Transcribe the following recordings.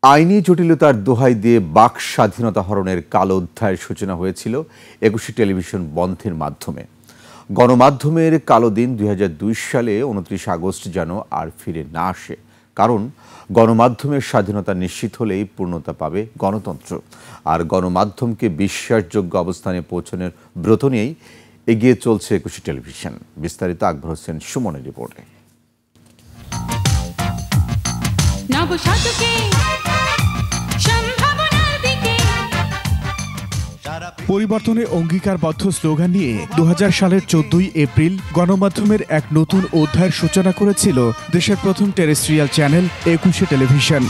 আইনি জটিলতার দোহাই দিয়ে বাক স্বাধীনতা হরণের কালো অধ্যায়ের সূচনা হয়েছিল ২১শে টেলিভিশন বন্ধের মাধ্যমে। গণমাধ্যমের কালো দিন ২০০২ সালে ২৯ আগস্ট যেন আর ফিরে না আসে, কারণ গণমাধ্যমের স্বাধীনতা নিশ্চিত হলেই পূর্ণতা পাবে গণতন্ত্র। আর গণমাধ্যমকে বিশ্বাসযোগ্য অবস্থানে পৌঁছানোর ব্রত নিয়েই এগিয়ে চলছে ২১শে টেলিভিশন। বিস্তারিত আকবর হোসেন সুমনের রিপোর্টে। পরিবর্তনে অঙ্গীকারবদ্ধ স্লোগান নিয়ে ২০০০ সালের ১৪ই এপ্রিল গণমাধ্যমের এক নতুন অধ্যায়ের সূচনা করেছিল দেশের প্রথম টেরেস্ট্রিয়াল চ্যানেল ২১শে টেলিভিশন।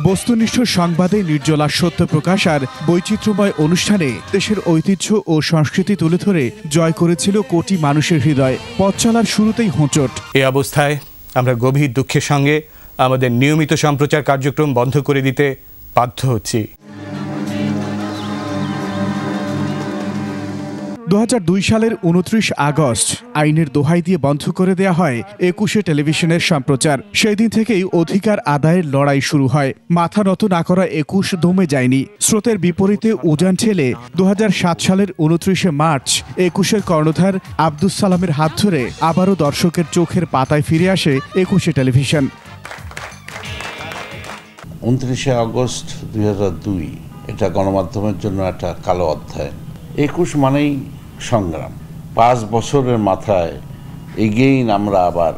বস্তুনিষ্ঠ সংবাদে নির্জলা সত্য প্রকাশ আর বৈচিত্র্যময় অনুষ্ঠানে দেশের ঐতিহ্য ও সংস্কৃতি তুলে ধরে জয় করেছিল কোটি মানুষের হৃদয়। পথ চলার শুরুতেই হোঁচট। এই অবস্থায় আমরা গভীর দুঃখের সঙ্গে আমাদের নিয়মিত সম্প্রচার কার্যক্রম বন্ধ করে দিতে বাধ্য হচ্ছি। ২০০২ সালের ২৯ আগস্ট আইনের দোহাই দিয়ে বন্ধ করে দেয়া হয় ২১শে টেলিভিশনের সম্প্রচার। সেই দিন থেকেই অধিকার আদায়ের লড়াই শুরু হয়। মাথা নত না করা ২১ দমে যায়নি। স্রোতের বিপরীতে উজান ঠেলে ২০০৭ সালের ২৯শে মার্চ ২১-এর কর্ণধার আব্দুস সালামের হাত ধরে আবারও দর্শকের চোখের পাতায় ফিরে আসে ২১শে টেলিভিশন। ২৯শে আগস্ট ২০০২ এটা গণমাধ্যমের জন্য একটা কালো অধ্যায়। ২১ মানেই সংগ্রাম। ৫ বছরের মাথায় এগেইন আমরা আবার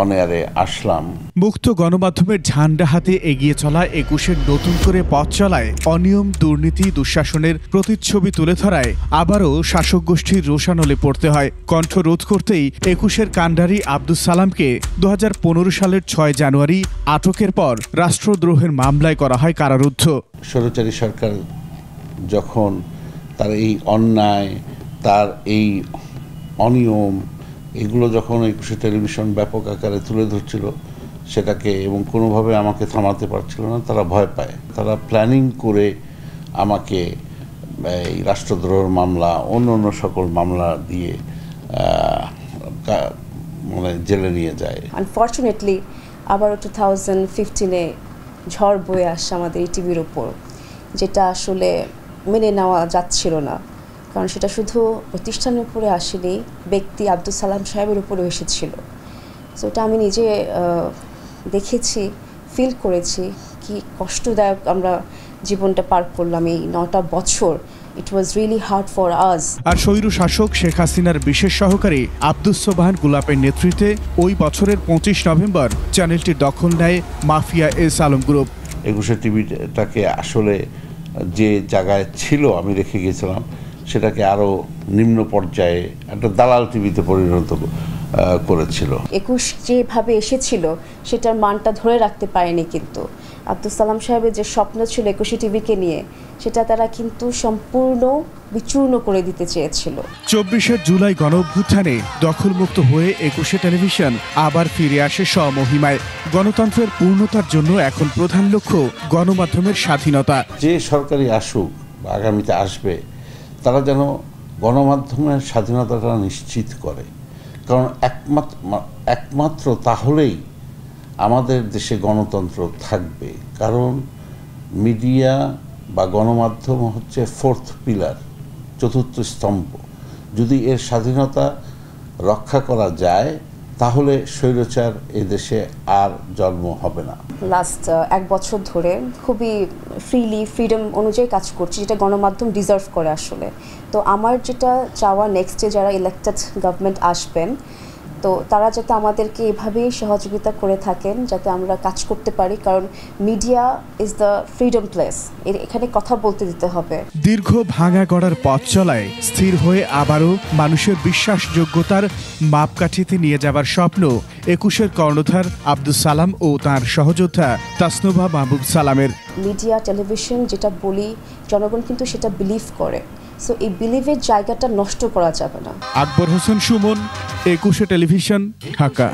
অনএয়ারে আসলাম। মুক্ত গণমাধ্যমের ঝান্ডা হাতে এগিয়ে চলা ২১-এর নতুন করে পথ চলায় অনিয়ম, দুর্নীতি, দুঃশাসনের প্রতিচ্ছবি তুলে ধরায় আবারও শাসক গোষ্ঠীর রোষানলে পড়তে হয়। কণ্ঠ রোধ করতেই ২১-এর কাণ্ডারি আব্দুস সালামকে ২০১৫ সালের ৬ জানুয়ারি আটকের পর রাষ্ট্রদ্রোহের মামলায় করা হয় কারারুদ্ধ। স্বৈরাচারী সরকার যখন তার এই অন্যায়, তার এই অনিয়ম, এগুলো যখন ২১শে টেলিভিশন ব্যাপক আকারে তুলে ধরছিল সেটাকে, এবং কোনোভাবে আমাকে থামাতে পারছিল না, তারা ভয় পায়। তারা প্ল্যানিং করে আমাকে এই রাষ্ট্রদ্রোহের মামলা, অন্য সকল মামলা দিয়ে মানে জেলে নিয়ে যায়। আনফর্চুনেটলি আবারও 2015-এ ঝড় বয়ে আসছে আমাদের এই টিভির উপর, যেটা আসলে মেনে নেওয়া যাচ্ছিল না। কারণ সেটা শুধু প্রতিষ্ঠানের উপরে আসেনি, ব্যক্তি আব্দুস সালাম সাহেবের উপরেও এসেছিল। সো এটা আমি নিজে দেখেছি, ফিল করেছি কি কষ্টদায়ক আমরা জীবনটা পার করলাম এই ৯টা বছর। It was really hard for us. আর স্বৈর শাসক শেখ হাসিনার বিশেষ সহকারী আব্দুস সোবহান গুলাপের নেতৃত্বে ওই বছরের ২৫ নভেম্বর চ্যানেলটির দখল নেয় মাফিয়া এস আলম গ্রুপ। ২১শে টিভিটাকে আসলে যে জায়গায় ছিল আমি রেখে গেছিলাম, সেটাকে আরও নিম্ন পর্যায়ে একটা দালাল টিভিতে পরিণত করেছিল। ২১ যেভাবে এসেছিল সেটার মানটা ধরে রাখতে পারেনি, কিন্তু আব্দুস সালাম সাহেবের যে স্বপ্ন ছিল ২১শে টিভিকে নিয়ে, সেটা তারা কিন্তু সম্পূর্ণ বিচূর্ণ করে দিতে চেয়েছিল। ২৪শে জুলাই গণঅভ্যুত্থানে দখলমুক্ত হয়ে ২১শে টেলিভিশন আবার ফিরে আসে স্বমহিমায়। গণতন্ত্রের পূর্ণতার জন্য এখন প্রধান লক্ষ্য গণমাধ্যমের স্বাধীনতা। যে সরকারি আসুক বা আগামীতে আসবে, তারা যেন গণমাধ্যমের স্বাধীনতাটা নিশ্চিত করে। কারণ একমাত্র তাহলেই আমাদের দেশে গণতন্ত্র থাকবে। কারণ মিডিয়া বা গণমাধ্যম হচ্ছে ফোর্থ পিলার, চতুর্থ স্তম্ভ। যদি এর স্বাধীনতা রক্ষা করা যায়, তাহলে স্বৈরাচার এদেশে আর জন্ম হবে না। লাস্ট ১ বছর ধরে খুবই ফ্রিডম অনুযায়ী কাজ করছি, যেটা গণমাধ্যম ডিজার্ভ করে আসলে। তো আমার যেটা চাওয়া, নেক্সটে যারা ইলেক্টেড গভর্নমেন্ট আসবেন, তো তারা যাতে আমাদেরকে এভাবেই সহযোগিতা করে থাকেন, যাতে আমরা কাজ করতে পারি। কারণ media is the freedom place, এখানে কথা বলতে দিতে হবে। দীর্ঘ ভাঙা গড়ার পথ চলায় স্থির হয়ে আবারও মানুষের বিশ্বাসযোগ্যতার মাপকাঠিতে নিয়ে যাবার স্বপ্ন ২১-এর কর্ণধার আব্দুস সালাম ও তার সহযোদ্ধা তাসনুভা মাহবুব সালামের। মিডিয়া, টেলিভিশন যেটা বলি, জনগণ কিন্তু সেটা বিলিভ করে। সো এই বিলিভের জায়গাটা নষ্ট করা যাবে না। আকবর হোসেন সুমন, ২১শে টেলিভিশন, ঢাকা।